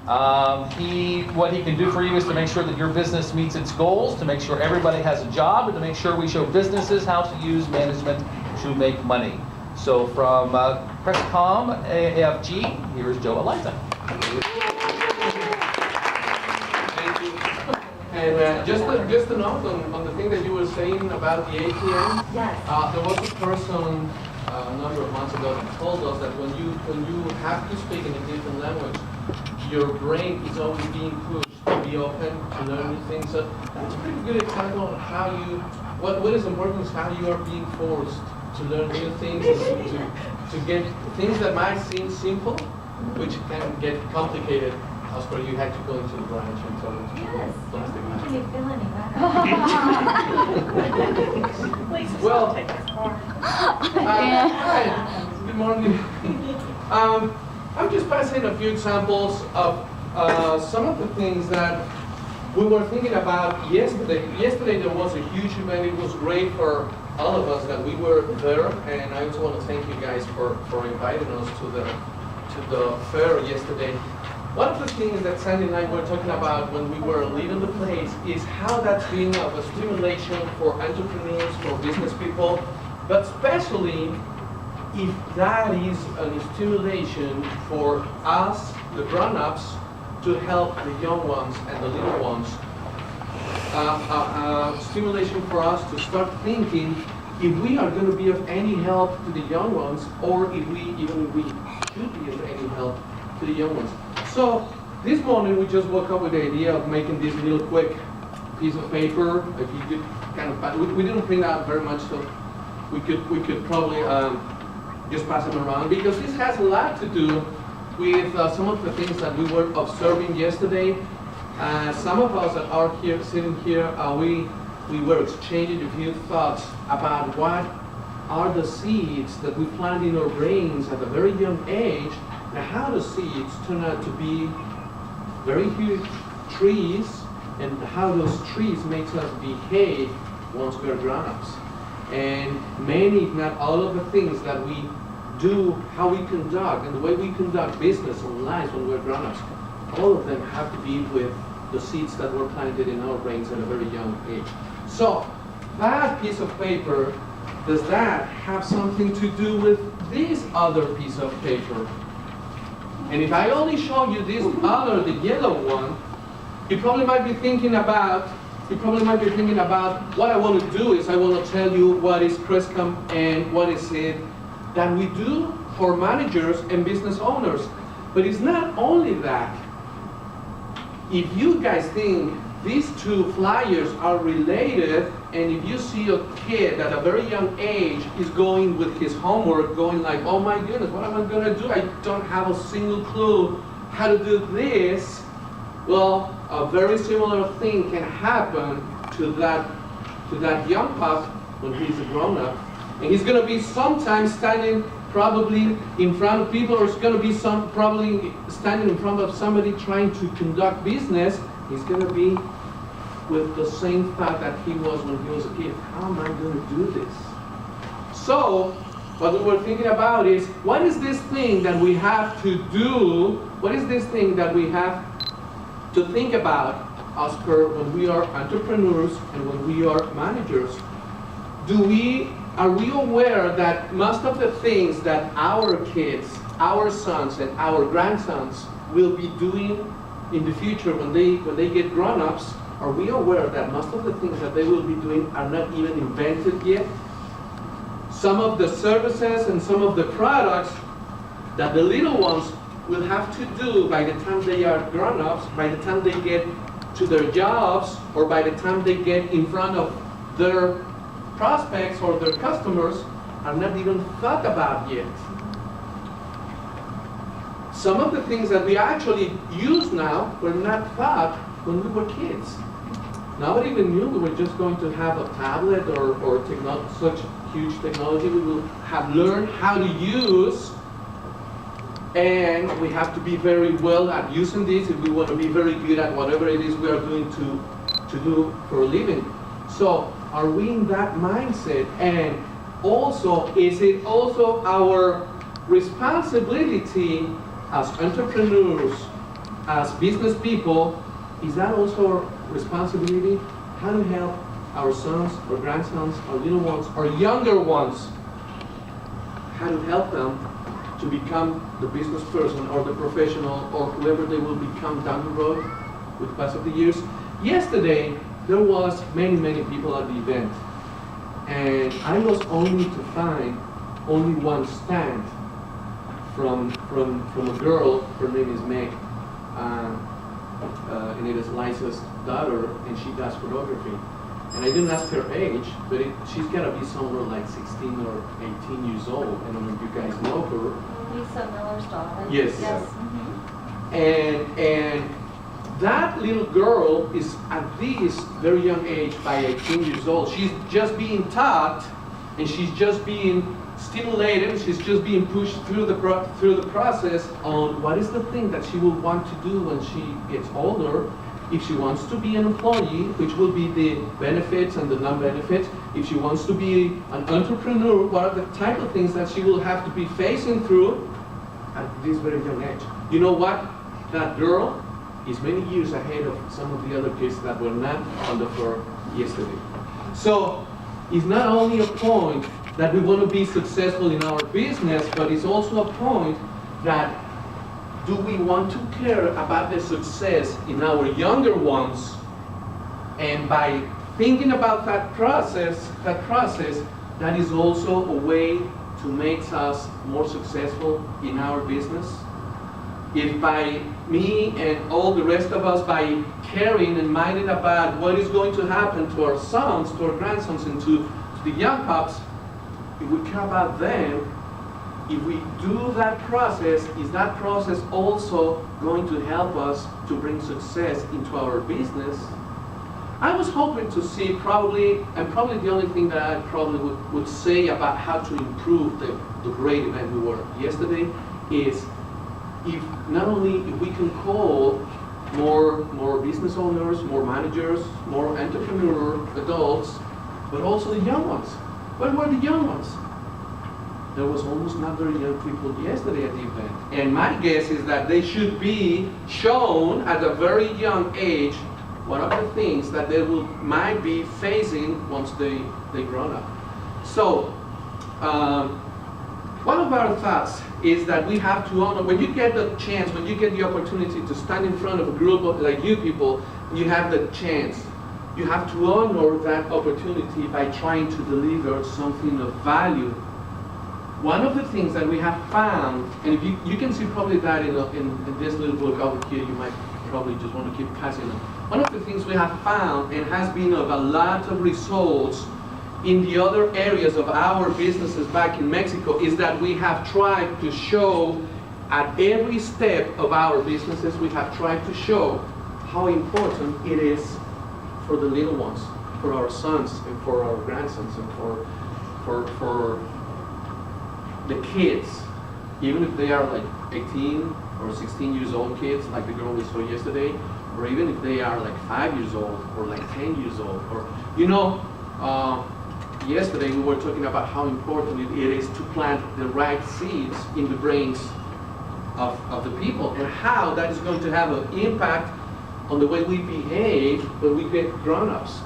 What he can do for you is to make sure that your business meets its goals, to make sure everybody has a job, and to make sure we show businesses how to use management to make money. So from Presscom AFG, here's Joe Eliza. Thank you. And just a note on the thing that you were saying about the ATM. Yes. There was a person a number of months ago that told us that when you have to speak in a different language, your brain is always being pushed to be open, to learn new things. So it's a pretty good example of how what is important is how you are being forced to learn new things, to get things that might seem simple, which can get complicated. As per you had to go into the branch and tell them to Yes. plastic Can magic. you feel any better? Please, Well, take this car. Hi, good morning. I'm just passing a few examples of some of the things that we were thinking about yesterday. Yesterday there was a huge event. It was great for all of us that we were there, and I also want to thank you guys for inviting us to the fair yesterday. One of the things that Sandy and I were talking about when we were leaving the place is how that's been of a stimulation for entrepreneurs, for business people, but especially if that is a stimulation for us, the grown-ups, to help the young ones and the little ones. Stimulation for us to start thinking if we are going to be of any help to the young ones, or if we should be of any help to the young ones. So this morning we just woke up with the idea of making this little quick piece of paper. If you could kind of, we didn't print out very much, so we could probably just pass them around, because this has a lot to do with some of the things that we were observing yesterday. Some of us that are here, sitting here, we were exchanging a few thoughts about what are the seeds that we plant in our brains at a very young age, and how the seeds turn out to be very huge trees, and how those trees makes us behave once we are grown-ups. And many, if not all of the things that we do, how we conduct, and the way we conduct business and lives when we're grown-ups, all of them have to be with the seeds that were planted in our brains at a very young age. So, that piece of paper, does that have something to do with this other piece of paper? And if I only show you this other, the yellow one, you probably might be thinking about what I want to do is I want to tell you what is Crescom and what is it that we do for managers and business owners. But it's not only that. If you guys think these two flyers are related, and if you see a kid at a very young age is going with his homework, going like, oh my goodness, what am I going to do? I don't have a single clue how to do this. Well, a very similar thing can happen to that young pup when he's a grown-up. And he's going to be sometimes standing probably in front of people, or it's going to be probably standing in front of somebody trying to conduct business. He's going to be with the same thought that he was when he was a kid. How am I going to do this? So, what we were thinking about is, what is this thing that we have to do? What is this thing that we have to think about as per when we are entrepreneurs and when we are managers? Are we aware that most of the things that our kids, our sons and our grandsons will be doing in the future when they get grown-ups, are we aware that most of the things that they will be doing are not even invented yet? Some of the services and some of the products that the little ones will have to do by the time they are grown-ups, by the time they get to their jobs, or by the time they get in front of their prospects or their customers, are not even thought about yet. Some of the things that we actually use now were not thought when we were kids. Nobody even knew we were just going to have a tablet or such huge technology. We will have learned how to use, and we have to be very well at using this if we want to be very good at whatever it is we are going to do for a living. So, are we in that mindset? And also, is it also our responsibility as entrepreneurs as business people, is that also our responsibility? How to help our sons, our grandsons, our little ones, our younger ones, how to help them to become the business person or the professional or whoever they will become down the road with the pass of the years. Yesterday, there was many people at the event, and I was only to find only one stand from a girl. Her name is Meg, and it is Liza's daughter, and she does photography. And I didn't ask her age, but she's gotta be somewhere like 16 or 18 years old. I don't know if you guys know her. Lisa Miller's daughter. Yes. Yes. And that little girl is at this very young age, by 18 years old, she's just being taught, and she's just being stimulated, she's just being pushed through the process on what is the thing that she will want to do when she gets older. If she wants to be an employee, which will be the benefits and the non-benefits. If she wants to be an entrepreneur, what are the type of things that she will have to be facing through at this very young age? You know what? That girl is many years ahead of some of the other kids that were not on the floor yesterday. So it's not only a point that we want to be successful in our business, but it's also a point that do we want to care about the success in our younger ones? And by thinking about that process, that is also a way to make us more successful in our business. If by me and all the rest of us, by caring and minding about what is going to happen to our sons, to our grandsons, and to the young pups, if we care about them, if we do that process, is that process also going to help us to bring success into our business? I was hoping to see probably the only thing that I probably would say about how to improve the great event we were yesterday is if not only if we can call more business owners, more managers, more entrepreneur adults, but also the young ones. Where were the young ones? There was almost not very young people yesterday at the event. And my guess is that they should be shown at a very young age what are the things that they might be facing once they grown up. So, one of our thoughts is that we have to honor, when you get the chance, when you get the opportunity to stand in front of a group of, like you people, you have the chance. You have to honor that opportunity by trying to deliver something of value. One of the things that we have found, and if you can see probably that in this little book over here, you might probably just want to keep passing it. One of the things we have found, and has been of a lot of results in the other areas of our businesses back in Mexico, is that we have tried to show at every step of our businesses, we have tried to show how important it is for the little ones, for our sons and for our grandsons and for the kids, even if they are like 18 or 16 years old kids, like the girl we saw yesterday, or even if they are like 5 years old or like 10 years old, or yesterday we were talking about how important it is to plant the right seeds in the brains of the people, and how that is going to have an impact on the way we behave when we get grown-ups.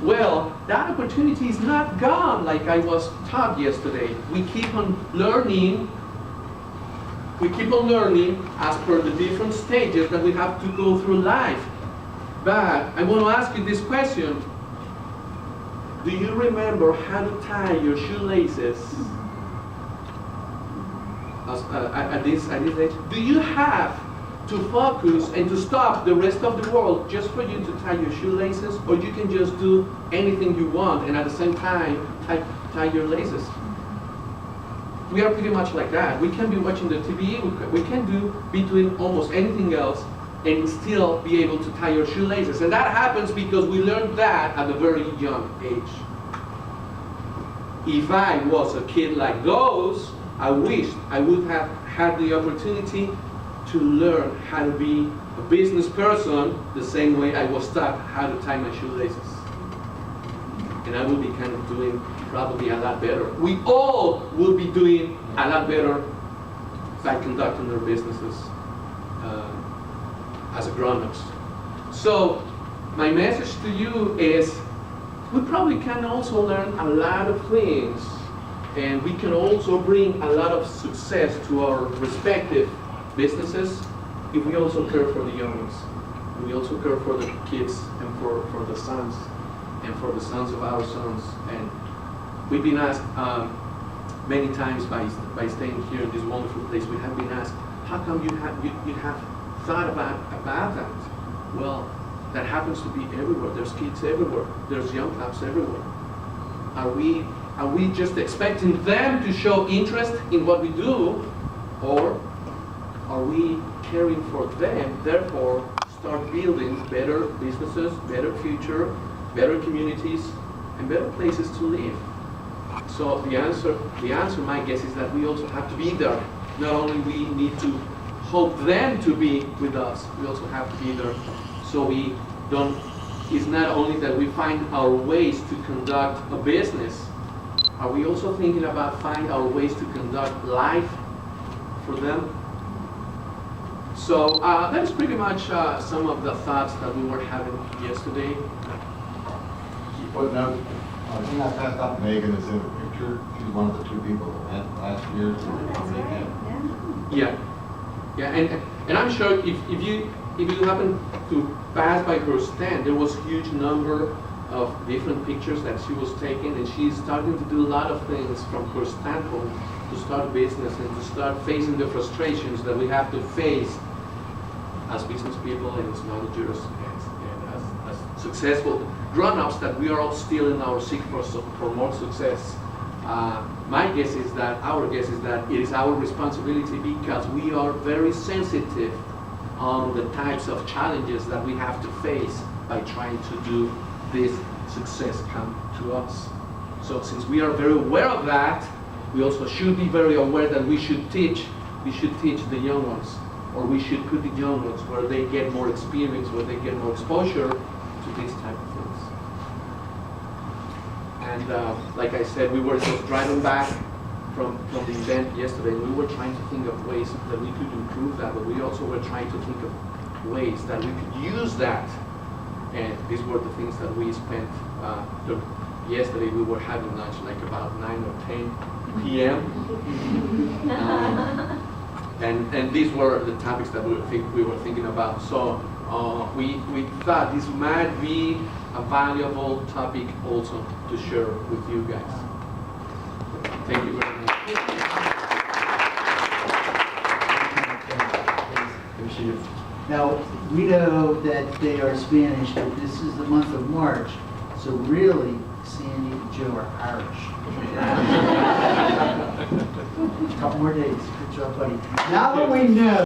Well, that opportunity is not gone like I was taught yesterday. We keep on learning. We keep on learning as per the different stages that we have to go through life. But I want to ask you this question. Do you remember how to tie your shoelaces at this age? Do you have to focus and to stop the rest of the world just for you to tie your shoelaces, or you can just do anything you want and at the same time tie your laces? We are pretty much like that. We can be watching the TV, we can be doing almost anything else and still be able to tie your shoelaces. And that happens because we learned that at a very young age. If I was a kid like those, I wished I would have had the opportunity to learn how to be a business person the same way I was taught how to tie my shoelaces. And I would be kind of doing probably a lot better. We all will be doing a lot better by conducting our businesses as grown-ups. So my message to you is, we probably can also learn a lot of things, and we can also bring a lot of success to our respective businesses if we also care for the young ones. We also care for the kids and for the sons and for the sons of our sons. And we've been asked many times by staying here in this wonderful place, we have been asked, how come you have thought about that? Well, that happens to be everywhere. There's kids everywhere. There's young clubs everywhere. Are we just expecting them to show interest in what we do, or are we caring for them, therefore start building better businesses, better future, better communities, and better places to live? So the answer, my guess, is that we also have to be there. Not only we need to hope them to be with us, we also have to be there. So we don't, it's not only that we find our ways to conduct a business, are we also thinking about finding our ways to conduct life for them? So that is pretty much some of the thoughts that we were having yesterday. Footnote, I think I passed out Megan is in the picture. She's one of the two people that went last year to the camp. Yeah, and I'm sure if you happen to pass by her stand, there was a huge number of different pictures that she was taking, and she's starting to do a lot of things from her standpoint to start a business and to start facing the frustrations that we have to face as business people and as managers and as successful grown-ups, that we are all still in our seek for more success. My guess is that, our guess is that it is our responsibility, because we are very sensitive on the types of challenges that we have to face by trying to do this success come to us. So since we are very aware of that, we also should be very aware that we should teach the young ones, or we should put the young ones where they get more experience, where they get more exposure to these type of things. And like I said, we were just driving back from the event yesterday, and we were trying to think of ways that we could improve that, but we also were trying to think of ways that we could use that. And these were the things that we spent yesterday. We were having lunch like about 9 or 10 p.m. And these were the topics that we were thinking about. So we thought this might be a valuable topic also to share with you guys. Thank you very much. Now, we know that they are Spanish, but this is the month of March, so really, Sandy and Joe are Irish. A couple more days. Good job, buddy. Now that we know